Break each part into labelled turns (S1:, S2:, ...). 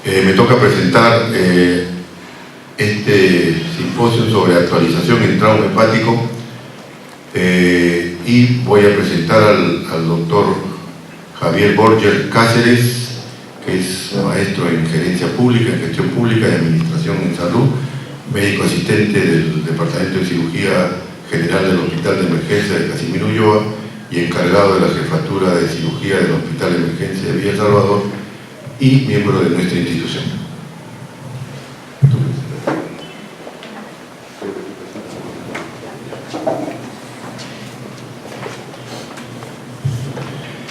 S1: Me toca presentar este simposio sobre actualización en trauma hepático y voy a presentar al doctor Javier Borger Cáceres, que es maestro en gerencia pública, en gestión pública y administración en salud, médico asistente del Departamento de Cirugía General del Hospital de Emergencia de Casimiro Ulloa y encargado de la Jefatura de Cirugía del Hospital de Emergencia de Villa El Salvador y miembro de nuestra institución.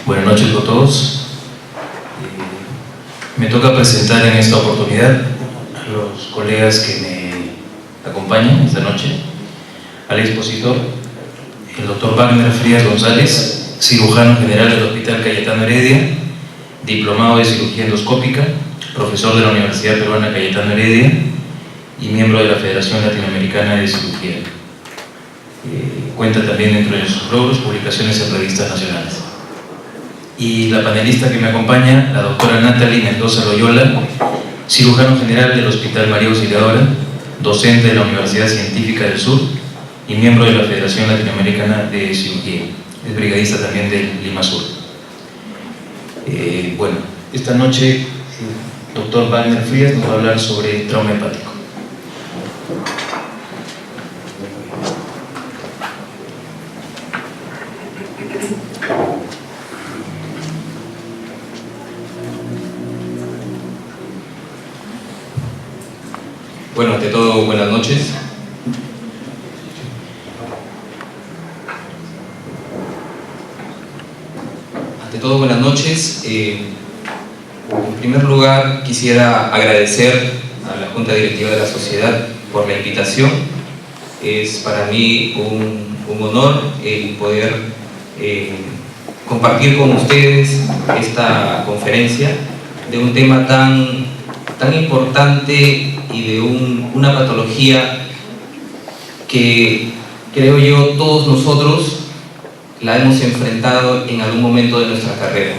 S2: Buenas noches a todos. Me toca presentar en esta oportunidad a los colegas que me acompañan esta noche, al expositor, el doctor Wagner Frías González, cirujano general del Hospital Cayetano Heredia, diplomado de cirugía endoscópica, profesor de la Universidad Peruana Cayetano Heredia y miembro de la Federación Latinoamericana de Cirugía. Cuenta también dentro de sus logros publicaciones en revistas nacionales. Y la panelista que me acompaña, la doctora Natalie Mendoza Loyola, cirujano general del Hospital María Auxiliadora, docente de la Universidad Científica del Sur y miembro de la Federación Latinoamericana de Cirugía. Es brigadista también del Lima Sur. Bueno, esta noche el doctor Wagner Frías nos va a hablar sobre trauma hepático.
S3: Bueno, ante todo, buenas noches. En primer lugar, quisiera agradecer a la Junta Directiva de la Sociedad por la invitación. Es para mí un honor el poder compartir con ustedes esta conferencia de un tema tan importante y de una patología que creo yo todos nosotros la hemos enfrentado en algún momento de nuestra carrera.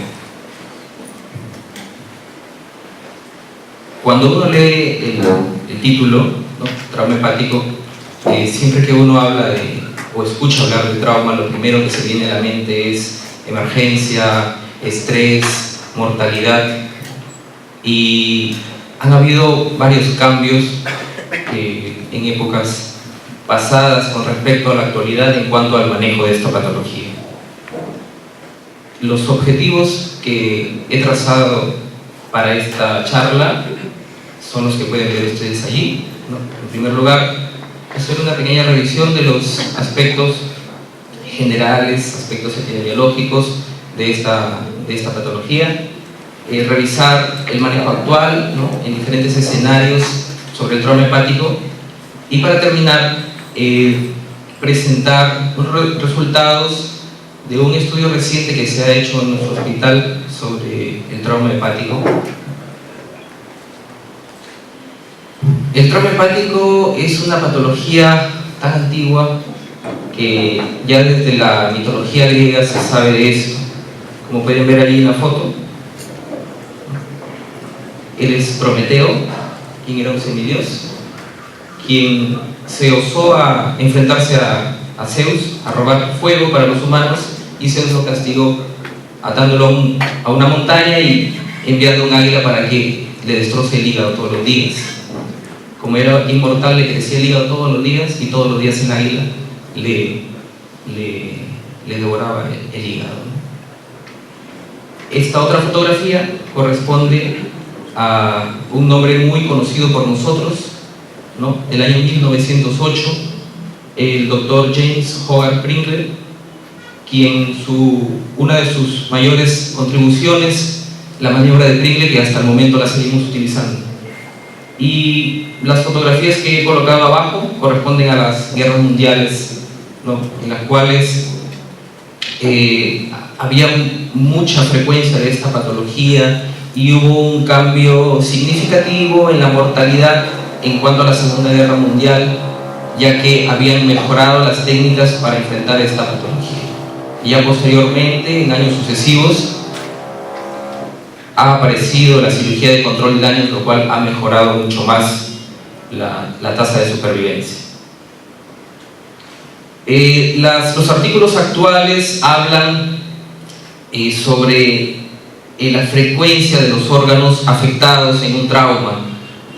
S3: Cuando uno lee el título, ¿no?, trauma hepático, siempre que uno habla o escucha hablar de trauma, lo primero que se viene a la mente es emergencia, estrés, mortalidad, y han habido varios cambios en épocas pasadas con respecto a la actualidad en cuanto al manejo de esta patología. Los objetivos que he trazado para esta charla son los que pueden ver ustedes allí, ¿no? En primer lugar, hacer una pequeña revisión de los aspectos generales, aspectos epidemiológicos de esta patología, revisar el manejo actual, ¿no?, en diferentes escenarios sobre el trauma hepático, y para terminar presentar los resultados de un estudio reciente que se ha hecho en nuestro hospital sobre el trauma hepático. El trauma hepático es una patología tan antigua que ya desde la mitología griega se sabe de esto. Como pueden ver ahí en la foto, él es Prometeo, quien era un semidios, quien se osó a enfrentarse a Zeus, a robar fuego para los humanos, y Zeus lo castigó atándolo a una montaña y enviando un águila para que le destroce el hígado todos los días. Como era inmortal, le crecía el hígado todos los días, y todos los días el águila le devoraba el hígado. Esta otra fotografía corresponde a un nombre muy conocido por nosotros, ¿no?, del año 1908, el doctor James Hogarth Pringle, quien una de sus mayores contribuciones, la maniobra de Pringle, que hasta el momento la seguimos utilizando. Y las fotografías que he colocado abajo corresponden a las guerras mundiales, ¿no?, en las cuales había mucha frecuencia de esta patología, y hubo un cambio significativo en la mortalidad en cuanto a la Segunda Guerra Mundial, ya que habían mejorado las técnicas para enfrentar esta patología. Y ya posteriormente, en años sucesivos, ha aparecido la cirugía de control de daños, lo cual ha mejorado mucho más la tasa de supervivencia. Los artículos actuales hablan sobre la frecuencia de los órganos afectados en un trauma,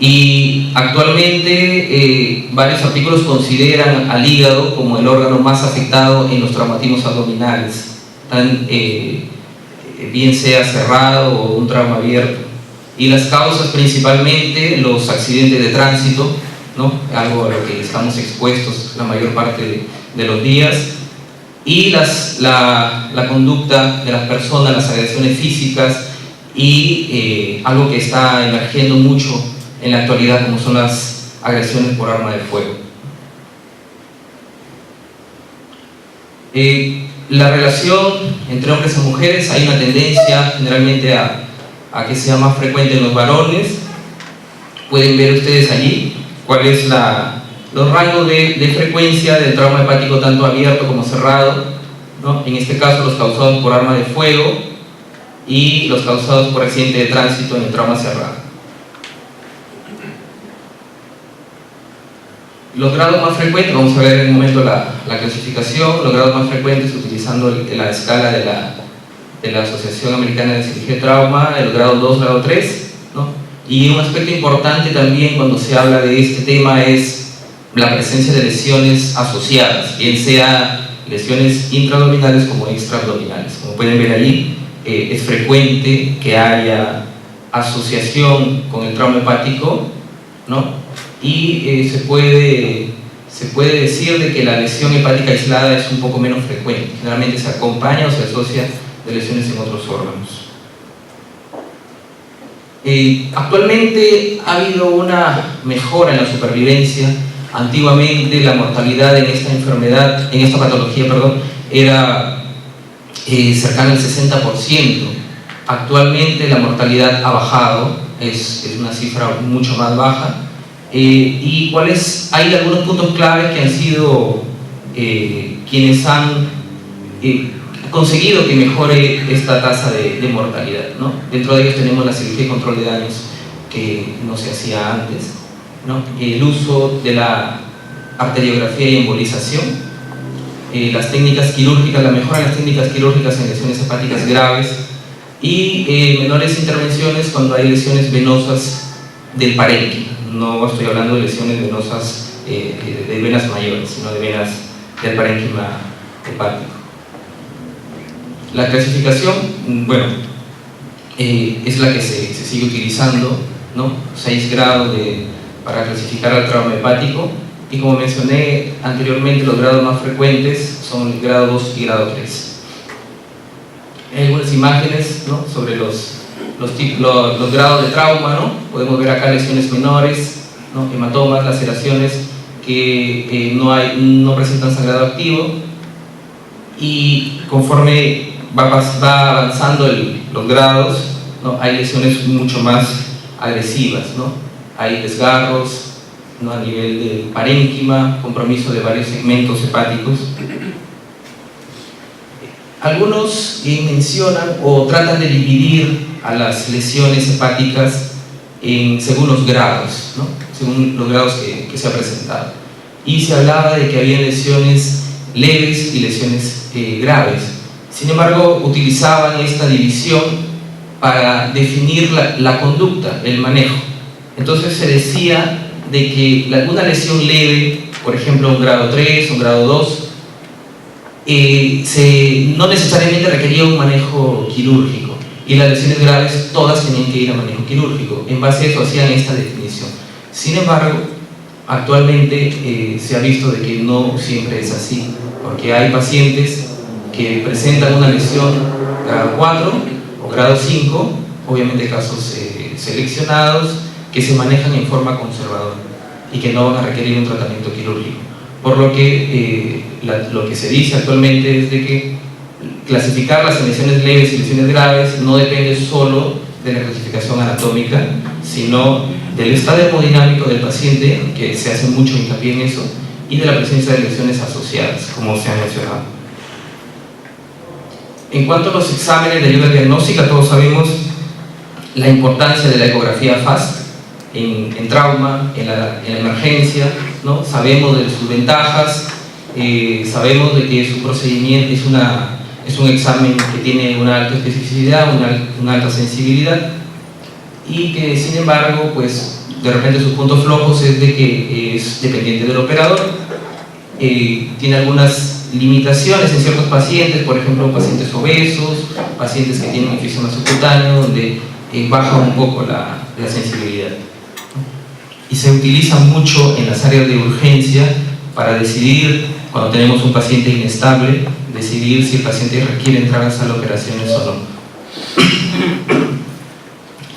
S3: y actualmente varios artículos consideran al hígado como el órgano más afectado en los traumatismos abdominales, bien sea cerrado o un trauma abierto, y las causas principalmente los accidentes de tránsito, ¿no? Algo a lo que estamos expuestos la mayor parte de los días, y la conducta de las personas, las agresiones físicas, y algo que está emergiendo mucho en la actualidad, como son las agresiones por arma de fuego. La relación entre hombres y mujeres, hay una tendencia generalmente a que sea más frecuente en los varones. Pueden ver ustedes allí cuál es los rangos de frecuencia del trauma hepático, tanto abierto como cerrado, ¿no? En este caso los causados por arma de fuego y los causados por accidente de tránsito en el trauma cerrado. Los grados más frecuentes, vamos a ver en un momento la clasificación. Los grados más frecuentes, utilizando la escala de la Asociación Americana de Cirugía de Trauma, el grado 2, grado 3, ¿no? Y un aspecto importante también cuando se habla de este tema es la presencia de lesiones asociadas, bien sea lesiones intraabdominales como extraabdominales. Como pueden ver allí, es frecuente que haya asociación con el trauma hepático, ¿no? Y se puede decir de que la lesión hepática aislada es un poco menos frecuente. Generalmente se acompaña o se asocia de lesiones en otros órganos. Actualmente ha habido una mejora en la supervivencia. Antiguamente la mortalidad en esta enfermedad, en esta patología, era cercana al 60%. Actualmente la mortalidad ha bajado, es una cifra mucho más baja. Y hay algunos puntos claves que han sido quienes han conseguido que mejore esta tasa de mortalidad, ¿no? Dentro de ellos tenemos la cirugía de control de daños, que no se hacía antes, ¿no? El uso de la arteriografía y embolización, las técnicas quirúrgicas, la mejora de las técnicas quirúrgicas en lesiones hepáticas graves, y menores intervenciones cuando hay lesiones venosas del parénquima. No estoy hablando de lesiones venosas de venas mayores, sino de venas del parénquima hepático. La clasificación, bueno, es la que se sigue utilizando, ¿no? 6 grados para clasificar al trauma hepático, y como mencioné anteriormente, los grados más frecuentes son el grado 2 y grado 3. Hay algunas imágenes, ¿no?, sobre los grados de trauma, ¿no? Podemos ver acá lesiones menores, ¿no?, hematomas, laceraciones que no presentan sangrado activo, y conforme va avanzando los grados, ¿no?, hay lesiones mucho más agresivas, ¿no? Hay desgarros, ¿no?, a nivel del parénquima, compromiso de varios segmentos hepáticos. Algunos mencionan o tratan de dividir a las lesiones hepáticas según los grados, ¿no?, según los grados que se ha presentado. Y se hablaba de que había lesiones leves y lesiones graves. Sin embargo, utilizaban esta división para definir la conducta, el manejo. Entonces se decía de que una lesión leve, por ejemplo un grado 3, un grado 2, no necesariamente requería un manejo quirúrgico, y las lesiones graves todas tenían que ir a manejo quirúrgico. En base a eso hacían esta definición. Sin embargo, actualmente se ha visto de que no siempre es así, porque hay pacientes que presentan una lesión grado 4 o grado 5, obviamente casos seleccionados, que se manejan en forma conservadora y que no van a requerir un tratamiento quirúrgico. Por lo que lo que se dice actualmente es de que clasificar las lesiones leves y lesiones graves no depende solo de la clasificación anatómica, sino del estado hemodinámico del paciente, que se hace mucho hincapié en eso, y de la presencia de lesiones asociadas, como se ha mencionado. En cuanto a los exámenes de ayuda diagnóstica, todos sabemos la importancia de la ecografía FAST en trauma, en la emergencia, ¿no? Sabemos de sus ventajas, sabemos de que su procedimiento es un examen que tiene una alta especificidad, una alta sensibilidad, y que sin embargo, pues de repente sus puntos flojos es de que es dependiente del operador, tiene algunas limitaciones en ciertos pacientes, por ejemplo pacientes obesos, pacientes que tienen enfisema subcutáneo, donde baja un poco la sensibilidad. Y se utiliza mucho en las áreas de urgencia para decidir, cuando tenemos un paciente inestable, decidir si el paciente requiere entrar a sala de operaciones o no.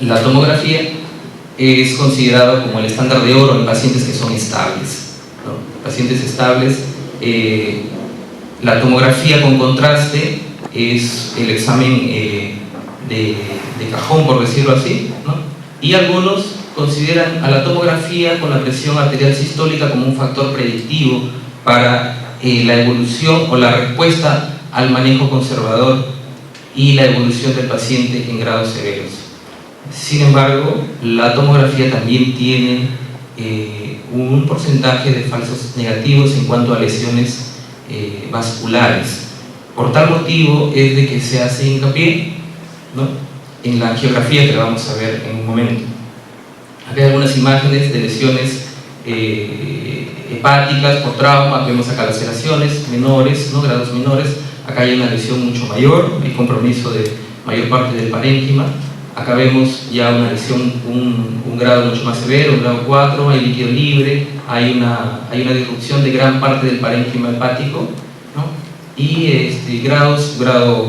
S3: La tomografía es considerada como el estándar de oro en pacientes que son estables, ¿no? Pacientes estables, la tomografía con contraste es el examen de cajón, por decirlo así, ¿no? Y algunos consideran a la tomografía con la presión arterial sistólica como un factor predictivo para la evolución o la respuesta al manejo conservador y la evolución del paciente en grados severos. Sin embargo, la tomografía también tiene un porcentaje de falsos negativos en cuanto a lesiones vasculares. Por tal motivo es de que se hace hincapié, ¿no?, en la angiografía, que la vamos a ver en un momento. Acá hay algunas imágenes de lesiones hepáticas por trauma. Vemos acá laceraciones menores, ¿no?, grados menores. Acá hay una lesión mucho mayor, hay compromiso de mayor parte del parénquima. Acá vemos ya una lesión, un grado mucho más severo, un grado 4, hay líquido libre, hay una disrupción de gran parte del parénquima hepático, ¿no? Y grado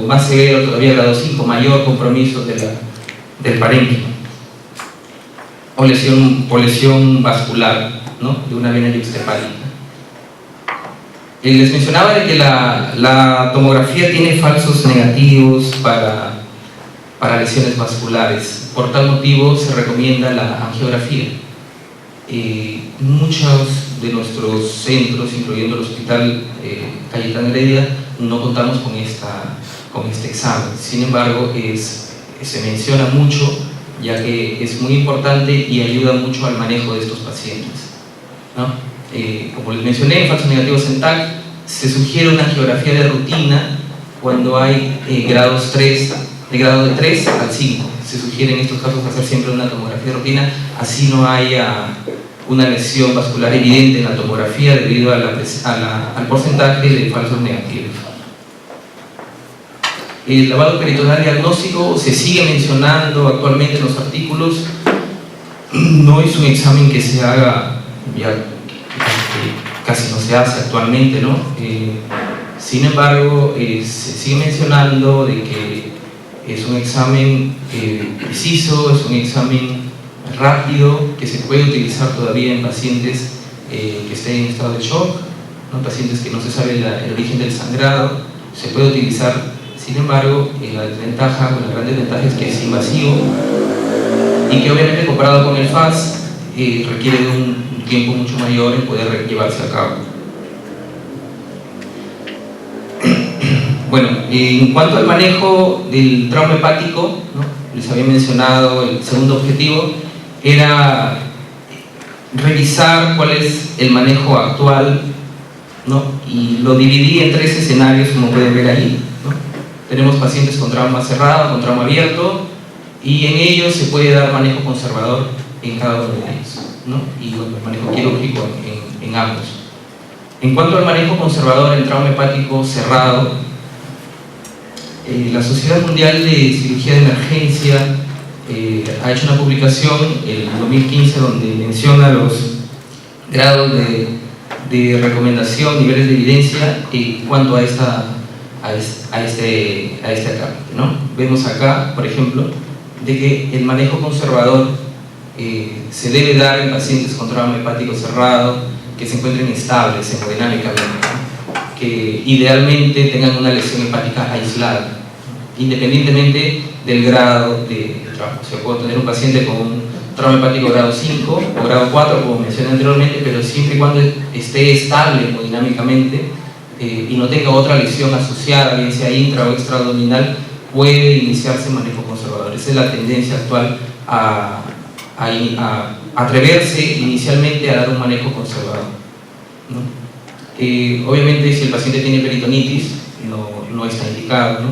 S3: más severo, todavía grado 5, mayor compromiso del parénquima. O lesión vascular, ¿no?, de una vena yuxtahepática. Les mencionaba de que la tomografía tiene falsos negativos para lesiones vasculares. Por tal motivo se recomienda la angiografía. Muchos de nuestros centros, incluyendo el Hospital Cayetano Heredia, no contamos con este examen. Sin embargo, se menciona mucho, ya que es muy importante y ayuda mucho al manejo de estos pacientes, ¿no? Como les mencioné, en falsos negativos en TAC se sugiere una angiografía de rutina cuando hay grados 3, de grado de 3 al 5. Se sugiere en estos casos hacer siempre una tomografía de rutina, así no haya una lesión vascular evidente en la tomografía debido al porcentaje de falsos negativos. El lavado peritoneal diagnóstico se sigue mencionando actualmente en los artículos. No es un examen que se haga, ya casi no se hace actualmente, ¿no? Sin embargo, se sigue mencionando de que es un examen preciso, es un examen rápido, que se puede utilizar todavía en pacientes que estén en estado de shock, ¿no?, pacientes que no se sabe el origen del sangrado. Se puede utilizar. Sin embargo, la desventaja, o la gran desventaja, es que es invasivo y que obviamente comparado con el FAST requiere de un tiempo mucho mayor en poder llevarse a cabo. Bueno, en cuanto al manejo del trauma hepático, ¿no?, les había mencionado, el segundo objetivo era revisar cuál es el manejo actual, ¿no?, y lo dividí en 3 escenarios, como pueden ver ahí, ¿no? Tenemos pacientes con trauma cerrado, con trauma abierto, y en ellos se puede dar manejo conservador en cada uno de ellos, ¿no?, y bueno, el manejo quirúrgico en ambos. En cuanto al manejo conservador en trauma hepático cerrado, la Sociedad Mundial de Cirugía de Emergencia ha hecho una publicación en 2015 donde menciona los grados de recomendación, niveles de evidencia en cuanto a este ataque, ¿no? Vemos acá, por ejemplo, de que el manejo conservador se debe dar en pacientes con trauma hepático cerrado que se encuentren estables hemodinámicamente, ¿no?, que idealmente tengan una lesión hepática aislada, independientemente del grado de trauma. O sea, puedo tener un paciente con un trauma hepático grado 5 o grado 4, como mencioné anteriormente, pero siempre y cuando esté estable hemodinámicamente y no tenga otra lesión asociada, bien sea intra o extraabdominal, puede iniciarse manejo conservador. Esa es la tendencia actual a atreverse inicialmente a dar un manejo conservador, ¿no? Obviamente, si el paciente tiene peritonitis, no está indicado, ¿no?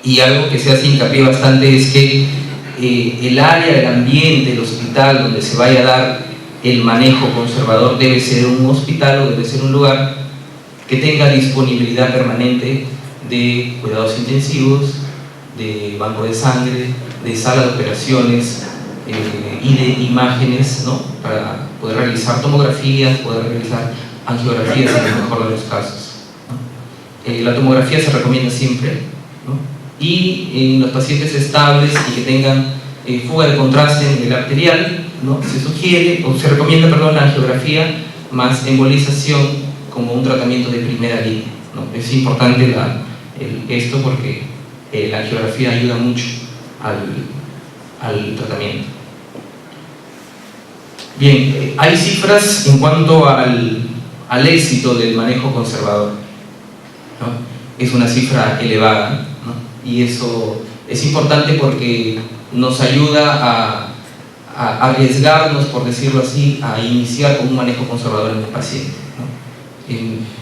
S3: Y algo que se hace hincapié bastante es que el área del ambiente del hospital donde se vaya a dar el manejo conservador debe ser un hospital o debe ser un lugar que tenga disponibilidad permanente de cuidados intensivos, de banco de sangre, de sala de operaciones y de imágenes, ¿no? Para poder realizar tomografías, poder realizar angiografías en el mejor de los casos, ¿no? La tomografía se recomienda siempre, ¿no? Y en los pacientes estables y que tengan fuga de contraste en el arterial, ¿no? Se recomienda, la angiografía más embolización como un tratamiento de primera línea, ¿no? Es importante esto porque la angiografía ayuda mucho al tratamiento. Bien, hay cifras en cuanto al éxito del manejo conservador, ¿no? Es una cifra elevada, ¿no? Y eso es importante porque nos ayuda a arriesgarnos, por decirlo así, a iniciar con un manejo conservador en un paciente, ¿no?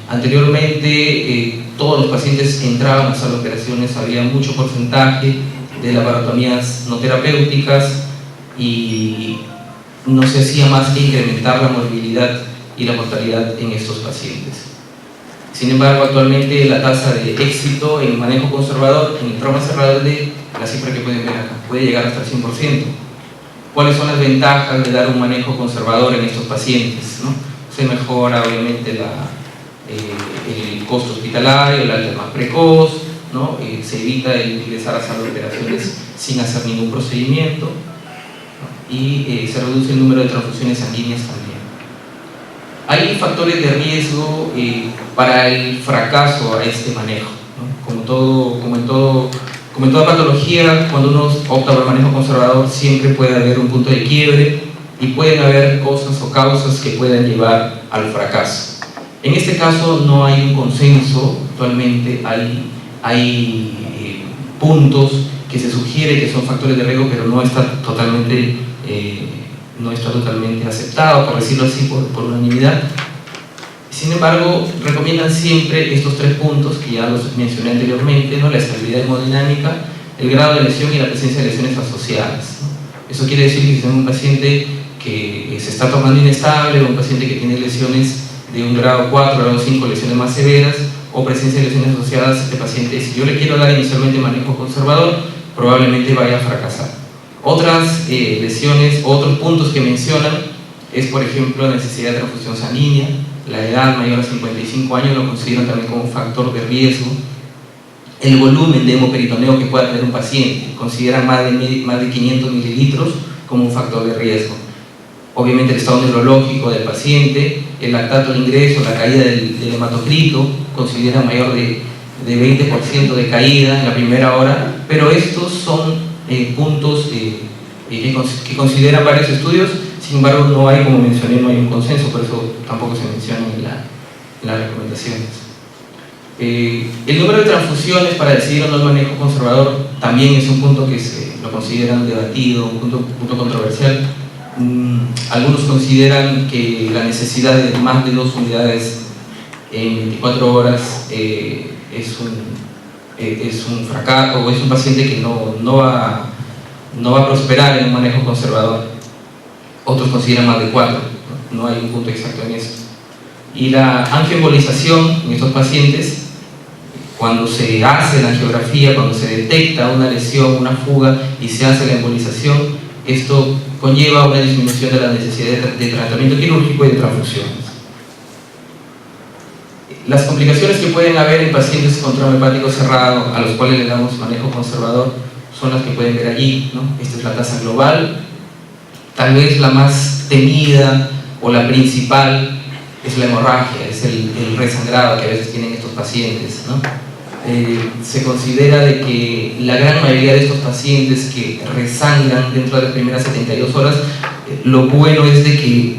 S3: Anteriormente todos los pacientes entraban a la sala de operaciones, había mucho porcentaje de laparotomías no terapéuticas y no se hacía más que incrementar la morbilidad y la mortalidad en estos pacientes. Sin embargo, actualmente la tasa de éxito en el manejo conservador en el trauma cerebral, la cifra que pueden ver acá, puede llegar hasta el 100%. ¿Cuáles son las ventajas de dar un manejo conservador en estos pacientes, ¿no? Se mejora obviamente el costo hospitalario, el alta más precoz, ¿no? Se evita el ingresar a sala de operaciones sin hacer ningún procedimiento, ¿no? Y se reduce el número de transfusiones sanguíneas también. Hay factores de riesgo para el fracaso a este manejo, ¿no? Como en toda patología, cuando uno opta por el manejo conservador, siempre puede haber un punto de quiebre y pueden haber cosas o causas que puedan llevar al fracaso. En este caso no hay un consenso actualmente, hay puntos que se sugiere que son factores de riesgo, pero no está totalmente aceptado, por decirlo así, por unanimidad. Sin embargo, recomiendan siempre estos 3 puntos que ya los mencioné anteriormente, ¿no? La estabilidad hemodinámica, el grado de lesión y la presencia de lesiones asociadas, ¿no? Eso quiere decir que si tenemos un paciente que se está tornando inestable o un paciente que tiene lesiones de un grado 4, grado 5, lesiones más severas o presencia de lesiones asociadas, este paciente, si yo le quiero dar inicialmente manejo conservador, probablemente vaya a fracasar. Otras lesiones, otros puntos que mencionan es, por ejemplo, la necesidad de transfusión sanguínea, la edad mayor a 55 años lo consideran también como un factor de riesgo, el volumen de hemoperitoneo que pueda tener un paciente, consideran más de 500 mililitros como un factor de riesgo. Obviamente el estado neurológico del paciente, el lactato de ingreso, la caída del hematocrito, consideran mayor de 20% de caída en la primera hora, pero estos son puntos que consideran varios estudios. Sin embargo, no hay, como mencioné, no hay un consenso, por eso tampoco se menciona en las recomendaciones. El número de transfusiones para decidir o no el manejo conservador también es un punto que lo consideran debatido, un punto controversial. Algunos consideran que la necesidad de más de 2 unidades en 24 horas es un fracaso, o es un paciente que no va a prosperar en un manejo conservador. Otros consideran más de 4, no hay un punto exacto en eso. Y la angioembolización en estos pacientes, cuando se hace la angiografía, cuando se detecta una lesión, una fuga y se hace la embolización, esto conlleva una disminución de la necesidad de tratamiento quirúrgico y de transfusiones. Las complicaciones que pueden haber en pacientes con trauma hepático cerrado, a los cuales le damos manejo conservador, son las que pueden ver allí, ¿no? Esta es la tasa global. Tal vez la más temida o la principal es la hemorragia, es el resangrado que a veces tienen estos pacientes, ¿no? Se considera de que la gran mayoría de estos pacientes que resangran dentro de las primeras 72 horas, lo bueno es de que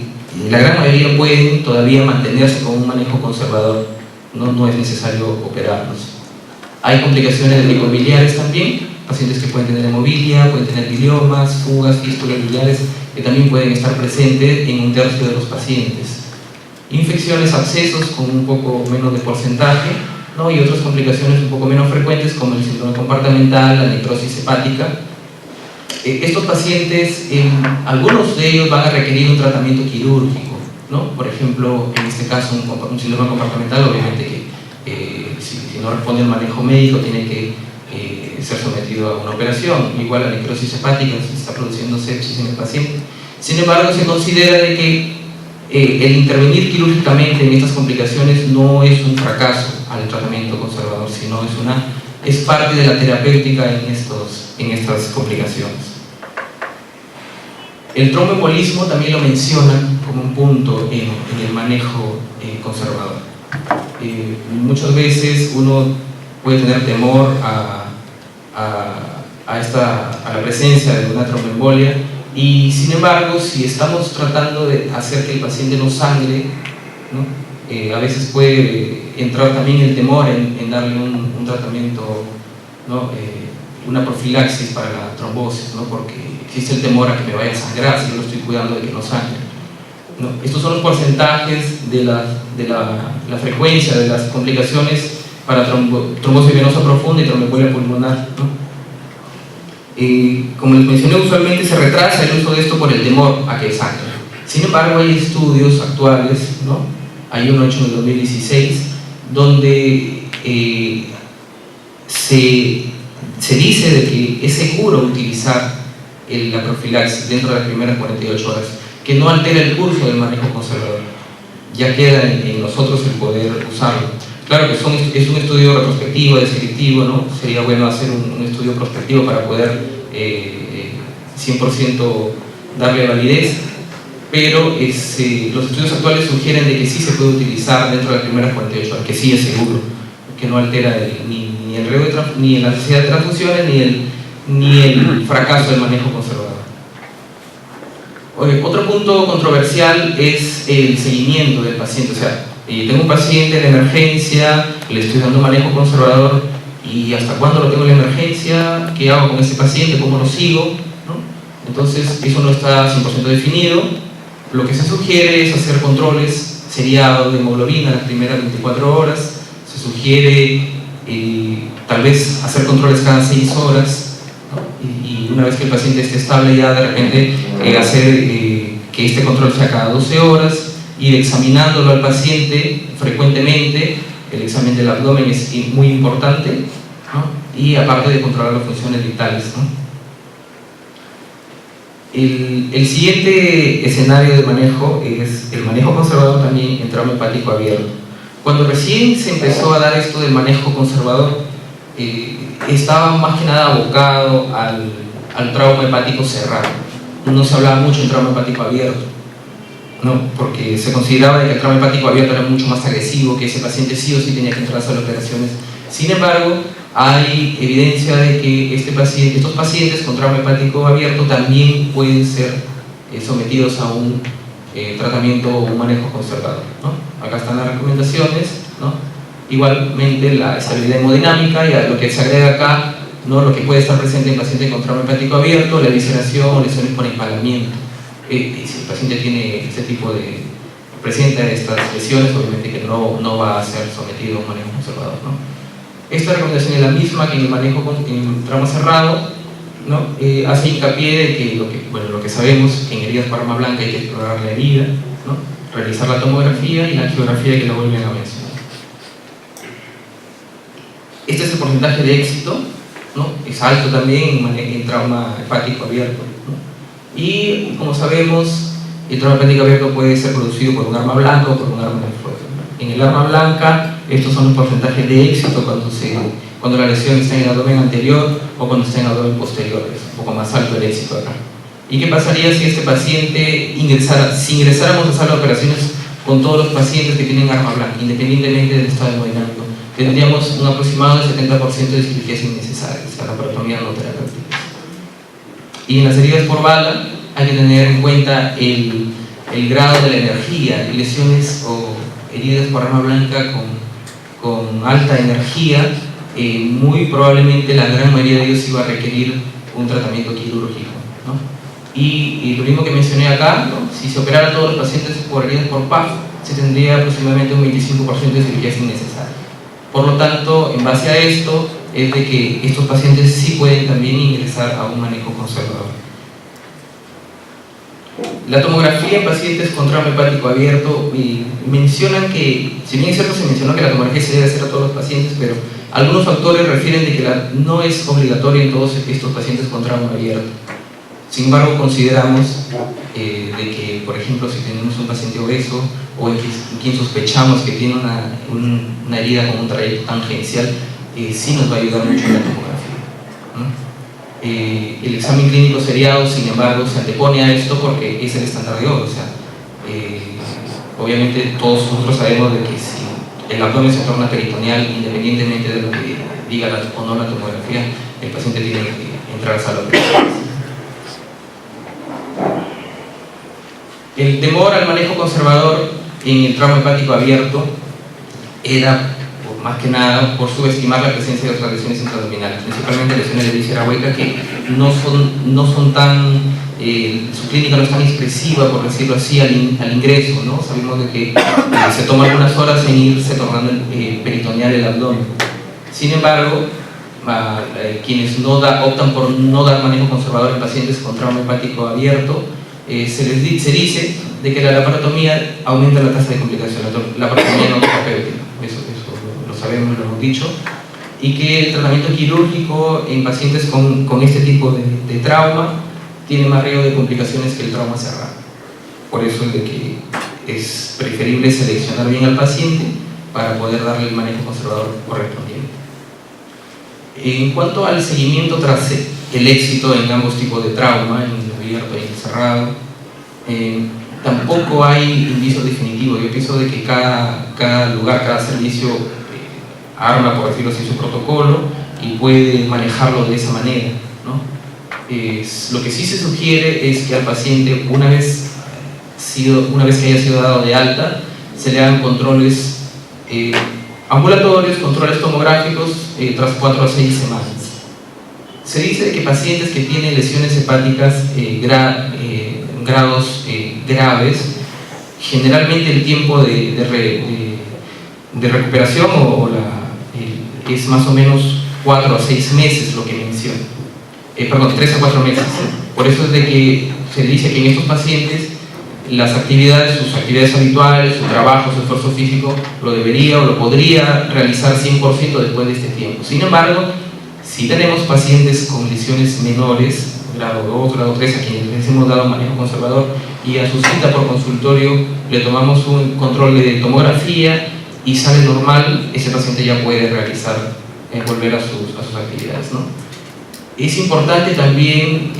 S3: la gran mayoría pueden todavía mantenerse con un manejo conservador, no es necesario operarlos. Hay complicaciones de tipo biliares también, pacientes que pueden tener hemofilia, pueden tener biliomas, fugas, fístulas biliares, que también pueden estar presentes en un tercio de los pacientes. Infecciones, abscesos con un poco menos de porcentaje, ¿no? Y otras complicaciones un poco menos frecuentes como el síndrome comportamental, la necrosis hepática. Estos pacientes, algunos de ellos van a requerir un tratamiento quirúrgico, ¿no? Por ejemplo, en este caso un síndrome comportamental, obviamente que si no responde al manejo médico tiene que ser sometido a una operación. Igual la necrosis hepática, se está produciendo sepsis en el paciente. Sin embargo, se considera de que el intervenir quirúrgicamente en estas complicaciones no es un fracaso al tratamiento conservador, sino es parte de la terapéutica en estas complicaciones. El tromboembolismo también lo mencionan como un punto en el manejo conservador. Muchas veces uno puede tener temor a la presencia de una tromboembolia, y sin embargo, si estamos tratando de hacer que el paciente no sangre, ¿no? A veces puede entrar también el temor en darle un tratamiento, ¿no? Una profilaxis para la trombosis, ¿no? Porque existe el temor a que me vaya a sangrar si yo lo estoy cuidando de que no sangre, ¿no? Estos son los porcentajes de la frecuencia de las complicaciones para trombosis venosa profunda y tromboembolia pulmonar, ¿no? Como les mencioné, usualmente se retrasa el uso de esto por el temor a que sangre. Sin embargo, hay estudios actuales, ¿no? Hay uno hecho en el 2016 donde se dice de que es seguro utilizar la profilaxis dentro de las primeras 48 horas, que no altera el curso del manejo conservador. Ya queda en nosotros el poder usarlo. Claro que es un estudio retrospectivo, descriptivo, ¿no? Sería bueno hacer un estudio prospectivo para poder 100% darle validez, pero los estudios actuales sugieren de que sí se puede utilizar dentro de las primeras 48 horas, que sí es seguro, que no altera ni la necesidad de transfusiones ni el fracaso del manejo conservador. Otro punto controversial es el seguimiento del paciente. O sea, tengo un paciente en emergencia, le estoy dando manejo conservador, y hasta cuándo lo tengo en la emergencia, qué hago con ese paciente, cómo lo sigo, ¿no? Entonces eso no está 100% definido. Lo que se sugiere es hacer controles seriados de hemoglobina las primeras 24 horas. Se sugiere tal vez hacer controles cada 6 horas, ¿no? Y una vez que el paciente esté estable, ya de repente hacer que este control sea cada 12 horas, ir examinándolo al paciente frecuentemente. El examen del abdomen es muy importante, ¿no? Y aparte de controlar las funciones vitales, ¿no? El siguiente escenario de manejo es el manejo conservador también en trauma hepático abierto. Cuando recién se empezó a dar esto del manejo conservador, estaba más que nada abocado al trauma hepático cerrado. No se hablaba mucho en trauma hepático abierto, ¿no? Porque se consideraba que el trauma hepático abierto era mucho más agresivo, que ese paciente sí o sí tenía que entrar a las operaciones. Sin embargo, hay evidencia de que estos pacientes con trauma hepático abierto también pueden ser sometidos a un tratamiento o un manejo conservador, ¿no? Acá están las recomendaciones, ¿no? Igualmente la estabilidad hemodinámica, y a lo que se agrega acá, ¿no? Lo que puede estar presente en pacientes con trauma hepático abierto, la evisceración o lesiones por empalamiento. Si el paciente tiene este tipo presenta estas lesiones, obviamente que no va a ser sometido a un manejo conservador, ¿no? Esta recomendación es la misma que en el manejo en trauma cerrado, ¿no? Hace hincapié de que lo que sabemos, que en heridas por arma blanca hay que explorar la herida, ¿no? Realizar la tomografía y la angiografía, que lo vuelven a mencionar. Este es el porcentaje de éxito, ¿no? Es alto también en trauma hepático abierto, ¿no? Y como sabemos, el trauma hepático abierto puede ser producido por un arma blanca o por un arma de fuego. En el arma blanca, estos son los porcentajes de éxito cuando la lesión está en el abdomen anterior o cuando está en el abdomen posterior. Es un poco más alto el éxito acá. ¿Y qué pasaría si este paciente si ingresáramos a sala de operaciones con todos los pacientes que tienen arma blanca, independientemente del estado hemodinámico? Tendríamos un aproximado del 70% de cirugías innecesarias, o sea, la laparotomía no terapéutica. Y en las heridas por bala hay que tener en cuenta el grado de la energía. Lesiones o heridas por arma blanca con alta energía muy probablemente la gran mayoría de ellos iba a requerir un tratamiento quirúrgico, ¿no? Y lo mismo que mencioné acá, ¿no? Si se operara a todos los pacientes por heridas por PAF, se tendría aproximadamente un 25% de cirugías innecesarias. Por lo tanto, en base a esto, es de que estos pacientes sí pueden también ingresar a un manejo conservador. La tomografía en pacientes con trauma hepático abierto, mencionan que, si bien es cierto, se mencionó que la tomografía se debe hacer a todos los pacientes, pero algunos autores refieren de que no es obligatoria en todos estos pacientes con trauma abierto. Sin embargo, consideramos de que, por ejemplo, si tenemos un paciente obeso o en quien sospechamos que tiene una herida con un trayecto tangencial, sí nos va a ayudar mucho la tomografía, ¿no? El examen clínico seriado, sin embargo, se antepone a esto porque es el estándar de oro. O sea, obviamente todos nosotros sabemos de que si el abdomen se torna peritoneal, independientemente de lo que diga o no la tomografía, el paciente tiene que entrar a sala de operaciones. El temor al manejo conservador en el trauma hepático abierto era, más que nada, por subestimar la presencia de otras lesiones intraabdominales, principalmente lesiones de víscera hueca que no son tan, su clínica no es tan expresiva, por decirlo así, al ingreso, ¿no? Sabemos de que se toma algunas horas en irse tornando peritoneal el abdomen. Sin embargo, quienes optan por no dar manejo conservador en pacientes con trauma hepático abierto, se dice de que la laparotomía aumenta la tasa de complicación, la laparotomía no terapéutica, eso lo sabemos, lo hemos dicho, y que el tratamiento quirúrgico en pacientes con este tipo de trauma tiene más riesgo de complicaciones que el trauma cerrado. Por eso es de que es preferible seleccionar bien al paciente para poder darle el manejo conservador correspondiente. En cuanto al seguimiento tras el éxito en ambos tipos de trauma, en el abierto y en el cerrado, tampoco hay indicios definitivos. Yo pienso de que cada lugar, cada servicio arma, por decirlo así, su protocolo y puede manejarlo de esa manera, ¿no? Lo que sí se sugiere es que al paciente, una vez que haya sido dado de alta, se le hagan controles ambulatorios, controles tomográficos tras 4 a 6 semanas. Se dice que pacientes que tienen lesiones hepáticas grados graves, generalmente el tiempo de recuperación es más o menos 4 a 6 meses lo que menciona. 3 a 4 meses. Por eso es de que se dice que en estos pacientes sus actividades habituales, su trabajo, su esfuerzo físico, lo debería o lo podría realizar 100% después de este tiempo. Sin embargo, si tenemos pacientes con lesiones menores, grado 2, grado 3, a quienes les hemos dado manejo conservador y a su cita por consultorio le tomamos un control de tomografía y sale normal, ese paciente ya puede volver a sus actividades, ¿no? Es importante también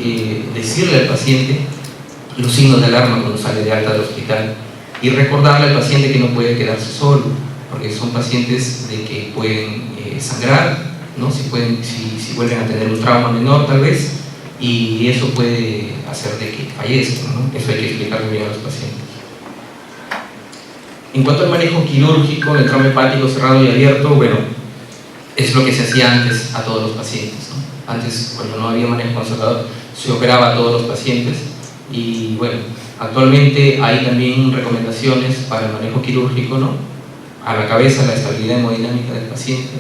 S3: decirle al paciente los signos de alarma cuando sale de alta del hospital y recordarle al paciente que no puede quedarse solo, porque son pacientes de que pueden sangrar, ¿no? Si vuelven a tener un trauma menor tal vez, y eso puede hacer de que fallezcan, ¿no? Eso hay que explicarle bien a los pacientes. En cuanto al manejo quirúrgico del trauma hepático cerrado y abierto, bueno, es lo que se hacía antes a todos los pacientes, ¿no? Antes, cuando no había manejo conservador, se operaba a todos los pacientes y bueno, actualmente hay también recomendaciones para el manejo quirúrgico, ¿no? A la cabeza, la estabilidad hemodinámica del paciente,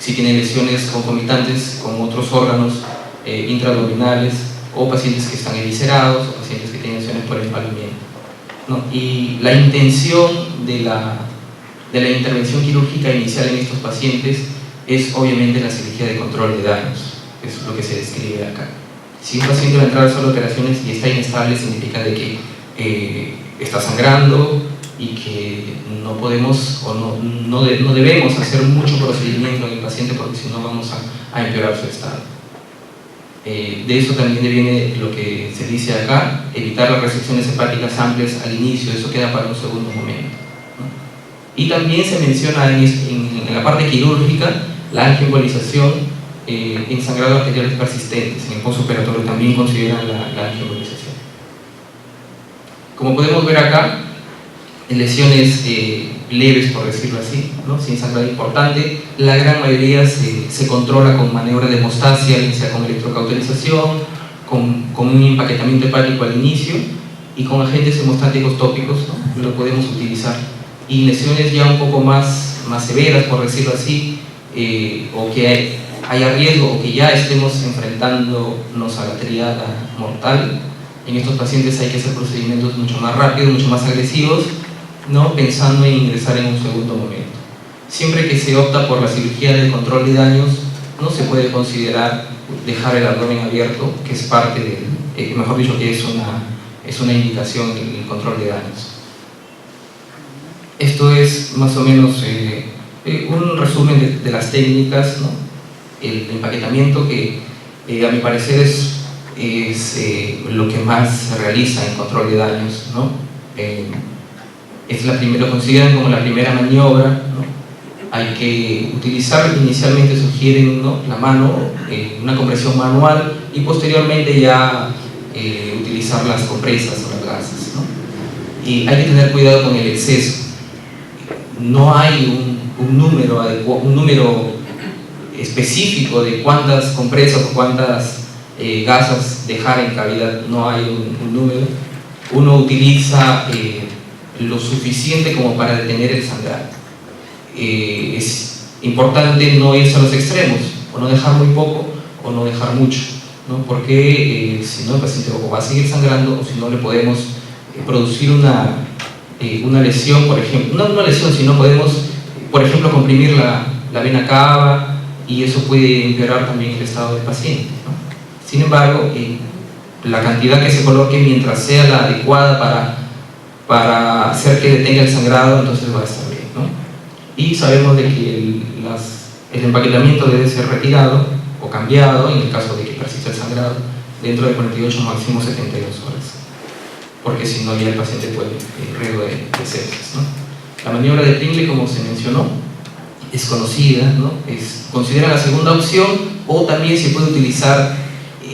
S3: si tiene lesiones concomitantes con otros órganos intraabdominales o pacientes que están eviscerados o pacientes que tienen lesiones por empalamiento, ¿no? Y la intención de la intervención quirúrgica inicial en estos pacientes es obviamente la cirugía de control de daños, que es lo que se describe acá. Si un paciente va a entrar a solo operaciones y está inestable, significa de que está sangrando y que no podemos o no debemos hacer mucho procedimiento en el paciente porque si no vamos a empeorar su estado. De eso también viene lo que se dice acá, evitar las resecciones hepáticas amplias al inicio, eso queda para un segundo momento, ¿no? Y también se menciona en la parte quirúrgica la angioembolización en sangrado arteriales persistentes. En el postoperatorio también consideran la angioembolización. Como podemos ver acá, lesiones leves, por decirlo así, ¿no? Sin sangrado importante. La gran mayoría se controla con maniobra de hemostasia, ya sea con electrocauterización, con un empaquetamiento hepático al inicio y con agentes hemostáticos tópicos, ¿no? Lo podemos utilizar. Y lesiones ya un poco más severas, por decirlo así, o que haya riesgo o que ya estemos enfrentándonos a la triada mortal, en estos pacientes hay que hacer procedimientos mucho más rápidos, mucho más agresivos, ¿no? Pensando en ingresar en un segundo momento. Siempre que se opta por la cirugía de control de daños, no se puede considerar dejar el abdomen abierto, que es parte de, mejor dicho, que es una indicación en el control de daños. Esto es más o menos un resumen de las técnicas, ¿no? El empaquetamiento, que a mi parecer es lo que más se realiza en control de daños, ¿no? Lo consideran como la primera maniobra, ¿no? Hay que utilizar, inicialmente sugieren, ¿no?, la mano, una compresión manual, y posteriormente ya utilizar las compresas o las gasas, ¿no? Y hay que tener cuidado con el exceso. No hay un número específico de cuántas compresas o cuántas gasas dejar en cavidad, no hay un número. Uno utiliza lo suficiente como para detener el sangrado. Es importante no irse a los extremos, o no dejar muy poco o no dejar mucho, ¿no? Porque si no, el paciente o va a seguir sangrando, o si no, le podemos producir una lesión, por ejemplo, no una lesión, sino podemos, por ejemplo, comprimir la vena cava, y eso puede empeorar también el estado del paciente, ¿no? Sin embargo, la cantidad que se coloque, mientras sea la adecuada para hacer que detenga el sangrado, entonces va a estar bien, ¿no? Y sabemos de que el empaquetamiento debe ser retirado o cambiado en el caso de que persista el sangrado dentro de 48, máximo 72 horas, porque si no, ya el paciente puede riesgo de sepsis, ¿no? La maniobra de Pringle, como se mencionó, es conocida, ¿no? Es considerada la segunda opción, o también se puede utilizar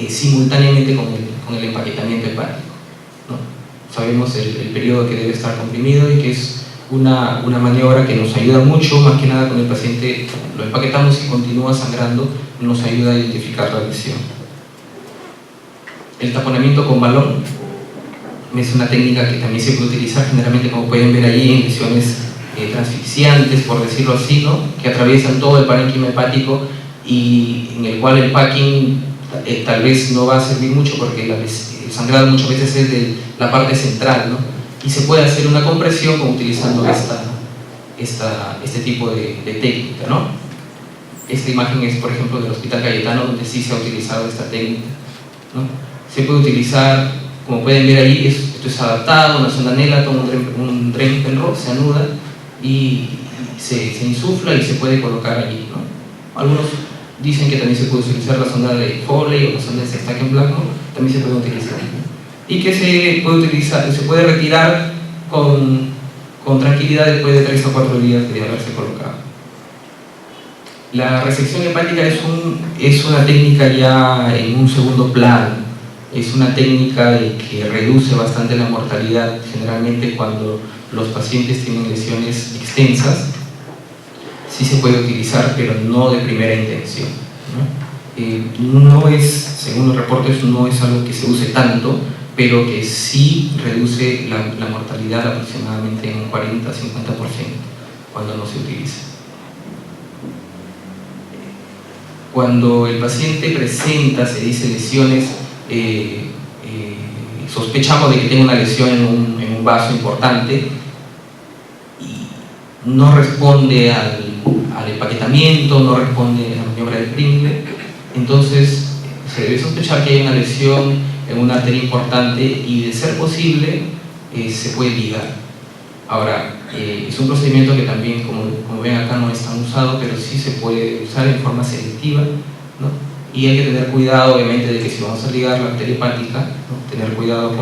S3: simultáneamente con el empaquetamiento hepático, ¿no? Sabemos el periodo que debe estar comprimido, y que es una maniobra que nos ayuda mucho, más que nada con el paciente lo empaquetamos y continúa sangrando, nos ayuda a identificar la lesión. El taponamiento con balón es una técnica que también se puede utilizar generalmente, como pueden ver allí, en lesiones transfixiantes, por decirlo así, ¿no?, que atraviesan todo el parénquima hepático, y en el cual el packing tal vez no va a servir mucho, porque el sangrado muchas veces es de la parte central, ¿no? Y se puede hacer una compresión como utilizando este tipo de técnica, ¿no? Esta imagen es, por ejemplo, del Hospital Cayetano, donde sí se ha utilizado esta técnica, ¿no? Se puede utilizar, como pueden ver ahí, esto es adaptado, una sonda Nela, toma un Drem Penrose, se anuda y se insufla y se puede colocar allí, ¿no? Algunos dicen que también se puede utilizar la sonda de Foley o la sonda de Sextaken-Blackmore, también se puede utilizar, ¿no? Y que se puede retirar con tranquilidad después de 3 o 4 días de haberse colocado. La resección hepática es una técnica ya en un segundo plano. Es una técnica que reduce bastante la mortalidad, generalmente cuando los pacientes tienen lesiones extensas. Sí se puede utilizar, pero no de primera intención, ¿no? No es, según los reportes, no es algo que se use tanto, pero que sí reduce la mortalidad aproximadamente en un 40-50% cuando no se utiliza. Cuando el paciente presenta, se dice, lesiones, sospechamos de que tiene una lesión en un vaso importante y no responde al empaquetamiento, no responde a la maniobra de Pringle, entonces se debe sospechar que hay una lesión en una arteria importante, y de ser posible se puede ligar. Ahora, es un procedimiento que también, como ven acá, no es tan usado, pero sí se puede usar en forma selectiva, ¿no? Y hay que tener cuidado, obviamente, de que si vamos a ligar la arteria hepática, ¿no?, tener cuidado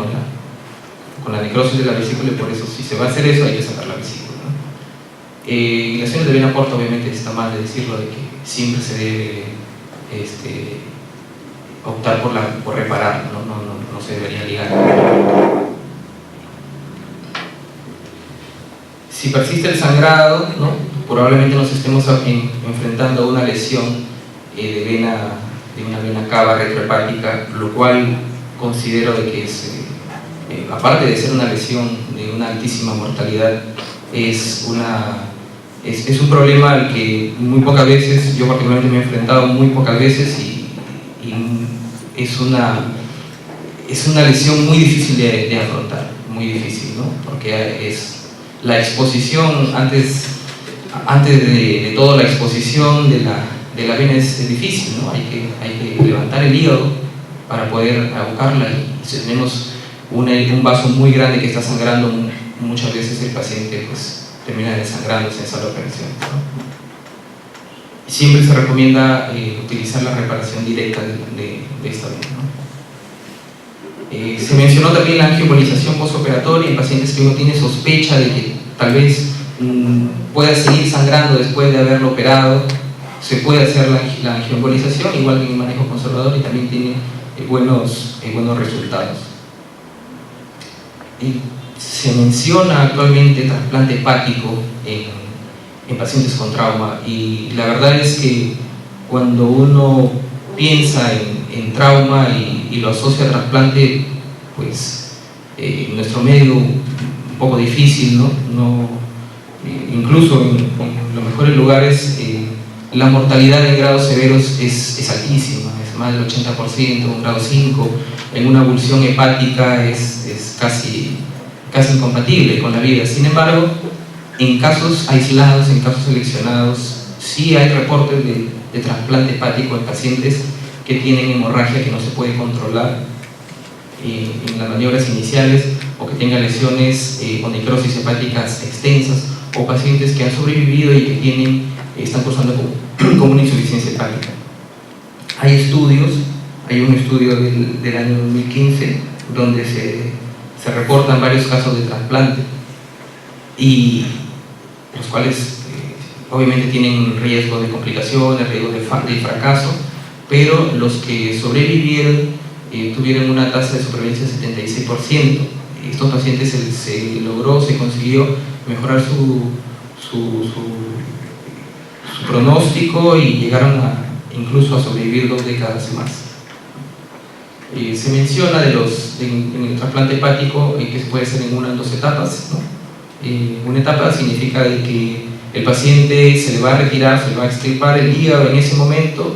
S3: con la necrosis de la vesícula, y por eso, si se va a hacer eso, hay que sacar la vesícula, ¿no? En lesiones de vena porta, obviamente, está mal de decirlo, de que siempre se debe optar por reparar, no se debería ligar. Si persiste el sangrado, ¿no? Probablemente nos estemos enfrentando a una lesión de una vena cava retrohepática, lo cual considero de que es, aparte de ser una lesión de una altísima mortalidad, es un problema al que muy pocas veces, yo particularmente me he enfrentado muy pocas veces, y es una lesión muy difícil de afrontar, muy difícil, ¿no? Porque es la exposición, antes de todo, la exposición de la vena es difícil, ¿no? Hay que levantar el hígado para poder abocarla, y si tenemos un vaso muy grande que está sangrando, muchas veces el paciente pues termina desangrándose en sala de operación, ¿no? Siempre se recomienda utilizar la reparación directa de esta vena, ¿no? Se mencionó también la angioembolización postoperatoria en pacientes que uno tiene sospecha de que tal vez pueda seguir sangrando después de haberlo operado. Se puede hacer la angioembolización, igual que en el manejo conservador, y también tiene buenos resultados. Se menciona actualmente trasplante hepático en pacientes con trauma, y la verdad es que cuando uno piensa en trauma y lo asocia a trasplante, pues en nuestro medio un poco difícil, ¿no? Incluso en los mejores lugares la mortalidad en grados severos es altísima, es más del 80%, un grado 5, en una abulsión hepática es casi incompatible con la vida. Sin embargo, en casos aislados, en casos seleccionados, sí hay reportes de trasplante hepático en pacientes que tienen hemorragia que no se puede controlar en las maniobras iniciales, o que tengan lesiones o necrosis hepáticas extensas, o pacientes que han sobrevivido y que están cursando con una insuficiencia hepática. Hay un estudio del año 2015 donde se reportan varios casos de trasplante, y los cuales obviamente tienen riesgo de complicaciones, riesgo de fracaso, pero los que sobrevivieron tuvieron una tasa de supervivencia de 76%. Estos pacientes se consiguió mejorar su pronóstico, y llegaron incluso a sobrevivir 2 décadas más. Se menciona en el trasplante hepático que se puede hacer en una o 2 etapas, ¿no? Una etapa significa de que el paciente se le va a retirar, se le va a extirpar el hígado en ese momento,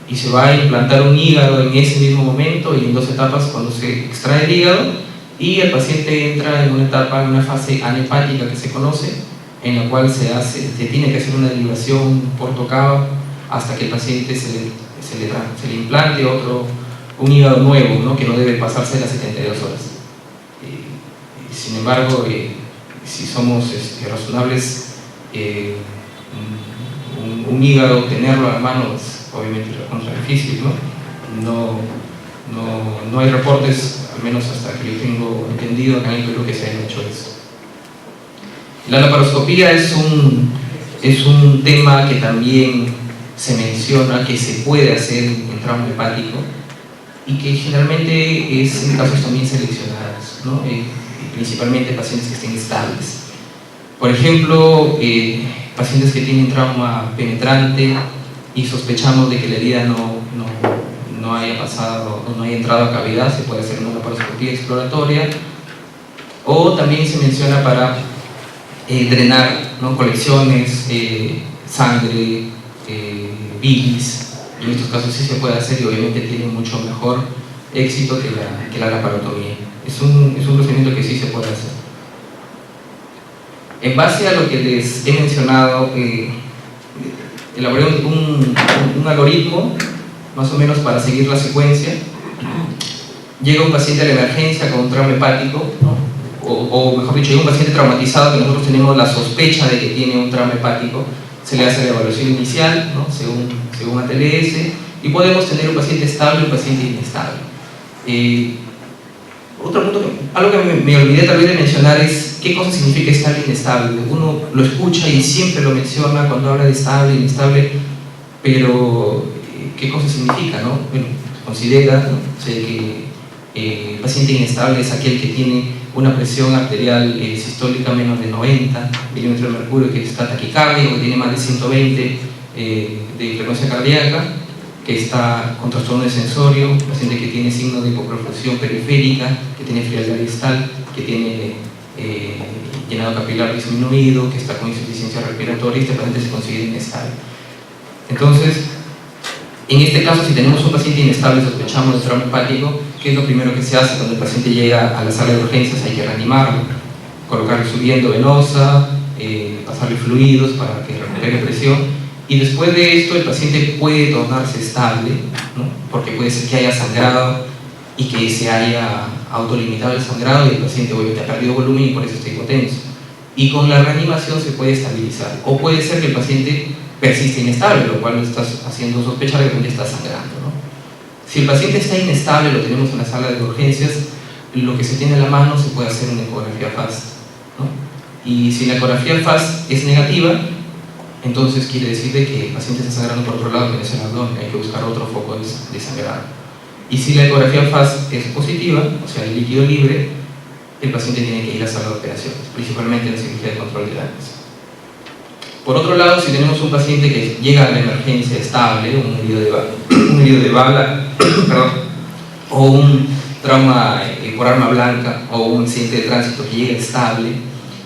S3: y se va a implantar un hígado en ese mismo momento, y en 2 etapas cuando se extrae el hígado, y el paciente entra en una fase anhepática que se conoce, en la cual se tiene que hacer una derivación portocava hasta que el paciente se le implante un hígado nuevo, ¿no? Que no debe pasarse las 72 horas. Sin embargo, si somos razonables, un hígado, tenerlo a la mano es obviamente contra difícil, ¿no? No hay reportes, al menos hasta que yo tengo entendido, acá en el Perú, que se hayan hecho eso. La laparoscopía es un tema que también se menciona que se puede hacer en trauma hepático, y que generalmente es en casos también seleccionados, ¿no? Principalmente pacientes que estén estables. Por ejemplo, pacientes que tienen trauma penetrante y sospechamos de que la herida no haya pasado o no haya entrado a cavidad, se puede hacer una laparoscopía exploratoria. O también se menciona para drenar, ¿no? Colecciones, sangre, bilis. En estos casos sí se puede hacer, y obviamente tiene mucho mejor éxito que la laparotomía. Es un procedimiento que sí se puede hacer. En base a lo que les he mencionado, elaboré un algoritmo más o menos para seguir la secuencia. Llega un paciente a la emergencia con un trauma hepático, ¿no? o mejor dicho, llega un paciente traumatizado que nosotros tenemos la sospecha de que tiene un trauma hepático. Se le hace la evaluación inicial, ¿no? según ATLS, y podemos tener un paciente estable y un paciente inestable. Otro punto, algo que me olvidé tal vez de mencionar, es qué cosa significa estable e inestable. Uno lo escucha y siempre lo menciona cuando habla de estable e inestable, pero ¿qué cosa significa, no? Bueno, considera, ¿no? Sé El paciente inestable es aquel que tiene una presión arterial sistólica menos de 90 milímetros de mercurio, que está taquicárdico, que tiene más de 120 de frecuencia cardíaca, que está con trastorno de sensorio, paciente que tiene signos de hipoperfusión periférica, que tiene frialdad distal, que tiene llenado capilar disminuido, que está con insuficiencia respiratoria. Este paciente se considera inestable. Entonces, en este caso, si tenemos un paciente inestable, sospechamos de trauma hepático, ¿qué es lo primero que se hace cuando el paciente llega a la sala de urgencias? Hay que reanimarlo, colocarle su viento venosa, pasarle fluidos para que recupere presión. Y después de esto el paciente puede tornarse estable, ¿no? Porque puede ser que haya sangrado y que se haya autolimitado el sangrado y el paciente obviamente ha perdido volumen y por eso está hipotenso. Y con la reanimación se puede estabilizar. O puede ser que el paciente persiste inestable, lo cual lo está haciendo sospechar que el paciente está sangrando, ¿no? Si el paciente está inestable, lo tenemos en la sala de urgencias, lo que se tiene a la mano se puede hacer una ecografía FAST, ¿no? Y si la ecografía FAST es negativa, entonces quiere decir de que el paciente está sangrando por otro lado, que no es el abdomen, hay que buscar otro foco de sangrado. Y si la ecografía FAST es positiva, o sea, el líquido libre, el paciente tiene que ir a sala de operaciones, principalmente en la cirugía de control de daños. Por otro lado, si tenemos un paciente que llega a la emergencia estable, un herido de bala, perdón, o un trauma por arma blanca, o un accidente de tránsito que llega estable,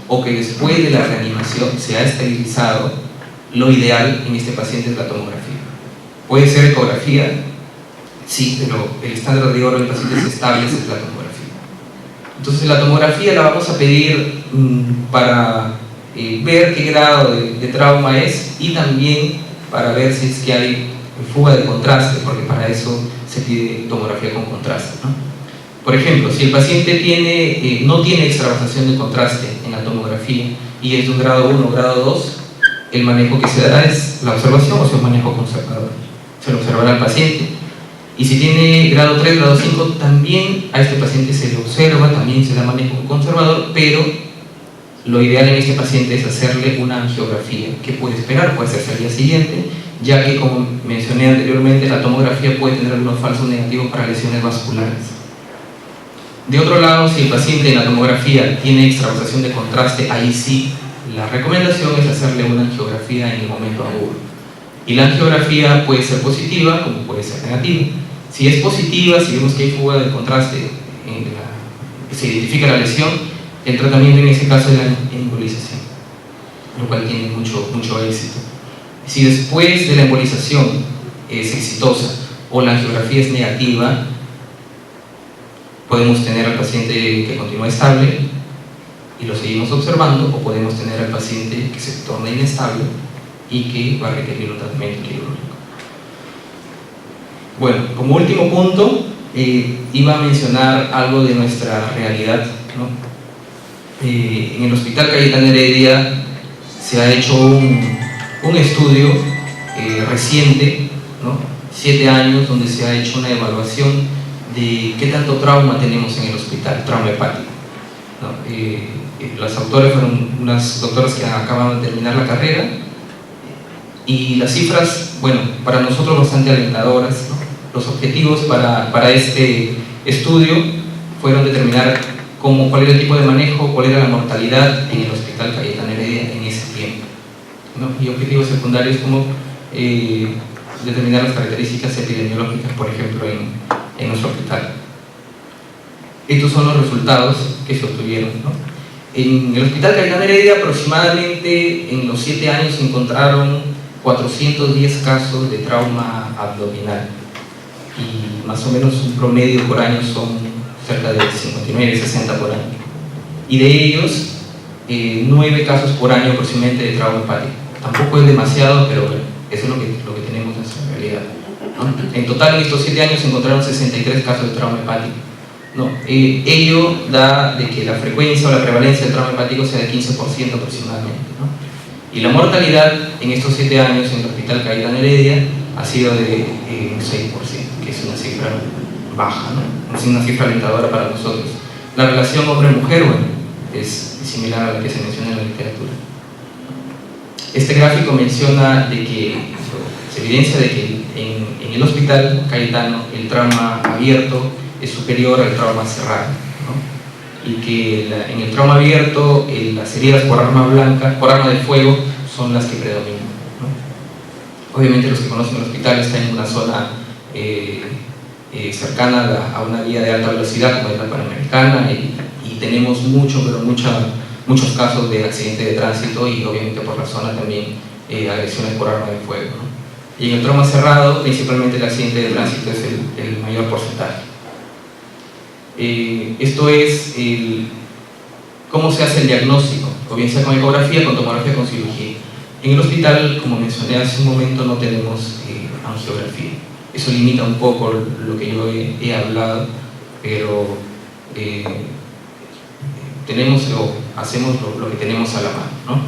S3: o que después de la reanimación se ha estabilizado, lo ideal en este paciente es la tomografía. Puede ser ecografía, sí, pero el estándar de oro en pacientes estables es la tomografía. Entonces la tomografía la vamos a pedir para ver qué grado de trauma es, y también para ver si es que hay fuga de contraste, porque para eso se pide tomografía con contraste, ¿no? Por ejemplo, si el paciente no tiene extravasación de contraste en la tomografía y es de un grado 1 o grado 2, el manejo que se da es la observación o sea un manejo conservador. Se lo observará al paciente. Y si tiene grado 3, grado 5, también a este paciente se le observa, también se da manejo conservador, pero lo ideal en este paciente es hacerle una angiografía. ¿Qué puede esperar? Puede hacerse al día siguiente, ya que, como mencioné anteriormente, la tomografía puede tener algunos falsos negativos para lesiones vasculares. De otro lado, si el paciente en la tomografía tiene extravasación de contraste, ahí sí la recomendación es hacerle una angiografía en el momento agudo. Y la angiografía puede ser positiva como puede ser negativa. Si es positiva, si vemos que hay fuga de contraste, se identifica la lesión, el tratamiento en ese caso es la embolización, lo cual tiene mucho éxito. Si después de la embolización es exitosa o la angiografía es negativa, podemos tener al paciente que continúa estable y lo seguimos observando, o podemos tener al paciente que se torna inestable y que va a requerir un tratamiento quirúrgico. Bueno, como último punto, iba a mencionar algo de nuestra realidad, ¿no? En el Hospital Cayetano Heredia se ha hecho un estudio reciente, ¿no? 7 años, donde se ha hecho una evaluación de qué tanto trauma tenemos en el hospital, trauma hepático, ¿no? Las autoras fueron unas doctoras que acaban de terminar la carrera, y las cifras, bueno, para nosotros bastante alentadoras, ¿no? Los objetivos para este estudio fueron determinar cuál era el tipo de manejo, cuál era la mortalidad en el Hospital Cayetano Heredia en ese tiempo, ¿no? Y objetivos secundarios como determinar las características epidemiológicas, por ejemplo, en nuestro hospital. Estos son los resultados que se obtuvieron, ¿no? En el Hospital Cayetano Heredia, aproximadamente en los 7 años se encontraron 410 casos de trauma abdominal, y más o menos un promedio por año son cerca de 59, 60 por año, y de ellos 9 casos por año aproximadamente de trauma hepático. Tampoco es demasiado, pero bueno, eso es lo que tenemos en nuestra realidad, ¿no? En total, en estos 7 años se encontraron 63 casos de trauma hepático, ¿no? Ello da de que la frecuencia o la prevalencia del trauma hepático sea de 15% aproximadamente, ¿no? Y la mortalidad en estos 7 años en el Hospital Cayetano Heredia ha sido de 6%, que es una cifra baja, ¿no? Es una cifra alentadora para nosotros. La relación hombre-mujer, bueno, es similar a la que se menciona en la literatura. Este gráfico menciona de que se evidencia de que en el Hospital Cayetano el trauma abierto es superior al trauma cerrado, ¿no? Y que en el trauma abierto las heridas por arma de fuego son las que predominan, ¿no? Obviamente los que conocen el hospital están en una zona cercana a una vía de alta velocidad como es la Panamericana, y tenemos muchos casos de accidente de tránsito, y obviamente por la zona también agresiones por arma de fuego, ¿no? Y en el trauma cerrado, principalmente el accidente de tránsito es el mayor porcentaje. Esto es cómo se hace el diagnóstico, o bien sea con ecografía, con tomografía, con cirugía. En el hospital, como mencioné hace un momento, no tenemos angiografía. Eso limita un poco lo que yo he hablado, pero hacemos lo que tenemos a la mano, ¿no?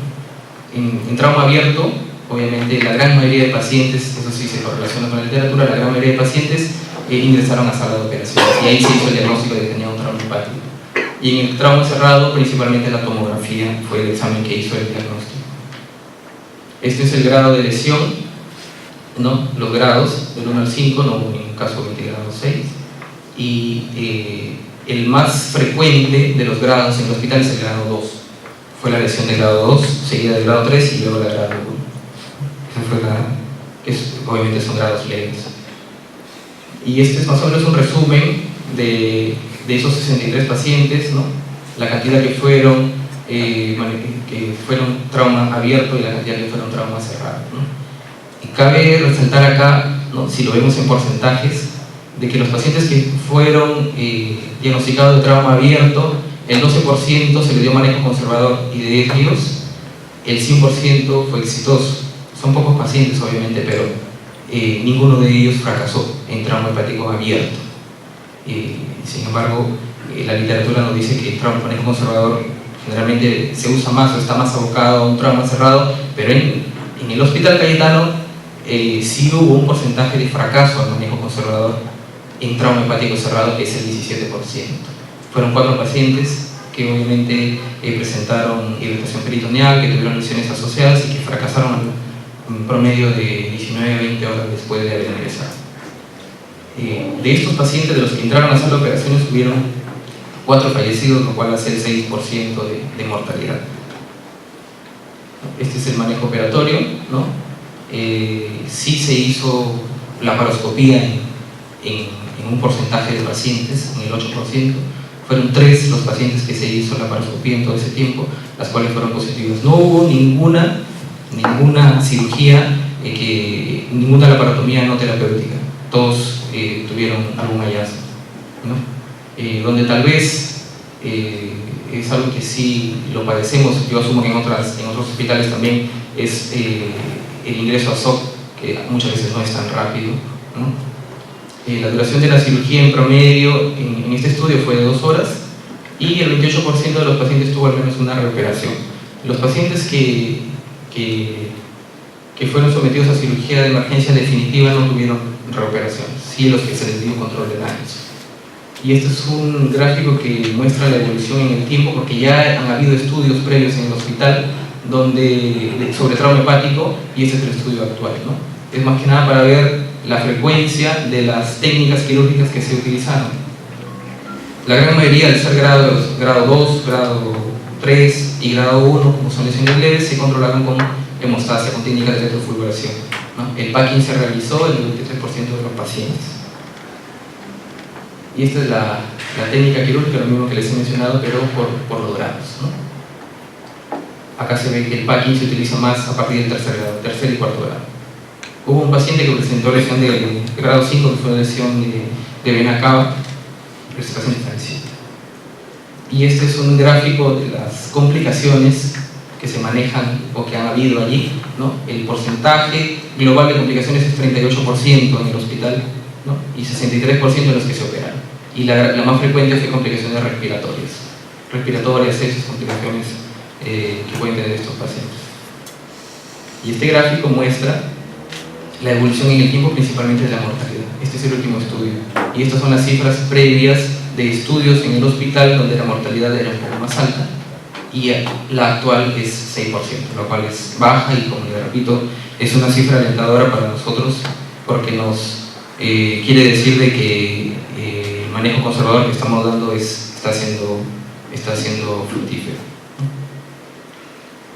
S3: En trauma abierto, obviamente la gran mayoría de pacientes, eso sí se correlaciona con la literatura, la gran mayoría de pacientes ingresaron a sala de operaciones, y ahí se hizo el diagnóstico de que tenía un trauma hepático. Y en el trauma cerrado, principalmente la tomografía fue el examen que hizo el diagnóstico. Este es el grado de lesión, ¿no? Los grados, del 1 al 5, no hubo ningún caso 20 grados 6. Y el más frecuente de los grados en el hospital es el grado 2. Fue la lesión del grado 2, seguida del grado 3 y luego la grado 1. Esa fue obviamente son grados leves. Y este es más o menos un resumen de esos 63 pacientes, ¿no? La cantidad que fueron trauma abierto y la cantidad que fueron trauma cerrado, ¿no? Y cabe resaltar acá, ¿no? Si lo vemos en porcentajes, de que los pacientes que fueron diagnosticados de trauma abierto, el 12% se le dio manejo conservador y de ellos el 100% fue exitoso. Son pocos pacientes obviamente, pero ninguno de ellos fracasó en trauma hepático abierto. Sin embargo, la literatura nos dice que el trauma manejo conservador generalmente se usa más o está más abocado a un trauma cerrado, pero en el Hospital Cayetano sí hubo un porcentaje de fracaso al manejo conservador en trauma hepático cerrado, que es el 17%. Fueron 4 pacientes que obviamente presentaron irritación peritoneal, que tuvieron lesiones asociadas y que fracasaron en promedio de 19 a 20 horas después de haber ingresado. De estos pacientes, de los que entraron a sala de operaciones, hubieron 4 fallecidos, lo cual hace el 6% de mortalidad. Este es el manejo operatorio, ¿no? Sí se hizo laparoscopía en un porcentaje de pacientes, en el 8%. Fueron 3 los pacientes que se hizo laparoscopía en todo ese tiempo, las cuales fueron positivas. No hubo ninguna cirugía, ninguna laparotomía no terapéutica. Todos tuvieron algún hallazgo, ¿no? Donde tal vez es algo que sí lo padecemos, yo asumo que en otros hospitales también, es el ingreso a SOC, que muchas veces no es tan rápido, ¿no? La duración de la cirugía en promedio en este estudio fue de 2 horas, y el 28% de los pacientes tuvo al menos una recuperación. Los pacientes que fueron sometidos a cirugía de emergencia definitiva no tuvieron recuperación, sí los que se les dio control de daños. Y este es un gráfico que muestra la evolución en el tiempo, porque ya han habido estudios previos en el hospital sobre trauma hepático, y este es el estudio actual, ¿no? Es más que nada para ver la frecuencia de las técnicas quirúrgicas que se utilizaron. La gran mayoría, al ser grado 2, grado 3 y grado 1, como son lesiones leves, se controlaron con hemostasia, con técnicas de electrofulguración, ¿no? El packing se realizó en el 23% de los pacientes. Y esta es la técnica quirúrgica, lo mismo que les he mencionado, pero por los grados, ¿no? Acá se ve que el packing se utiliza más a partir del tercer y cuarto grado. Hubo un paciente que presentó lesión de grado 5, que fue una lesión de vena cava, pero ese paciente falleció. Y este es un gráfico de las complicaciones que se manejan o que han habido allí, ¿no? El porcentaje global de complicaciones es 38% en el hospital, ¿no? Y 63% en los que se operaron. Y la más frecuente fue complicaciones respiratorias, esas complicaciones que pueden tener estos pacientes. Y este gráfico muestra la evolución en el tiempo, principalmente de la mortalidad. Este es el último estudio. Y estas son las cifras previas de estudios en el hospital donde la mortalidad era un poco más alta. Y la actual es 6%, lo cual es baja y, como les repito, es una cifra alentadora para nosotros, porque nos quiere decir de que el manejo conservador que estamos dando está siendo fructífero.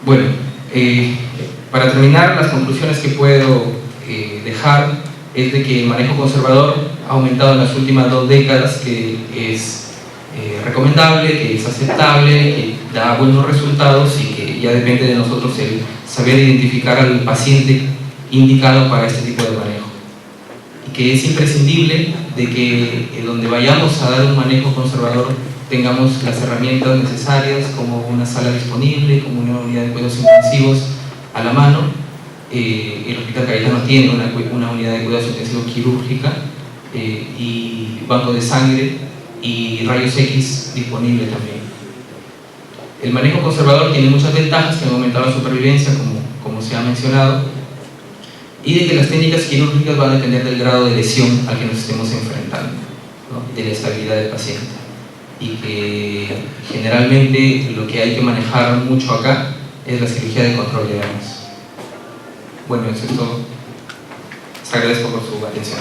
S3: Bueno, para terminar, las conclusiones que puedo dejar es de que el manejo conservador ha aumentado en las últimas 2 décadas, que es recomendable, que es aceptable, que da buenos resultados y que ya depende de nosotros el saber identificar al paciente indicado para este tipo de manejo. Y que es imprescindible de que donde vayamos a dar un manejo conservador tengamos las herramientas necesarias, como una sala disponible, como una unidad de cuidados intensivos a la mano. El Hospital Cayetano tiene una unidad de cuidados intensivos quirúrgica y banco de sangre y rayos X disponible también. El manejo conservador tiene muchas ventajas que han aumentado la supervivencia, como se ha mencionado, y de que las técnicas quirúrgicas van a depender del grado de lesión al que nos estemos enfrentando, ¿no? De la estabilidad del paciente, y que generalmente lo que hay que manejar mucho acá es la cirugía de control de daños. Bueno, eso es todo. Les agradezco por su atención.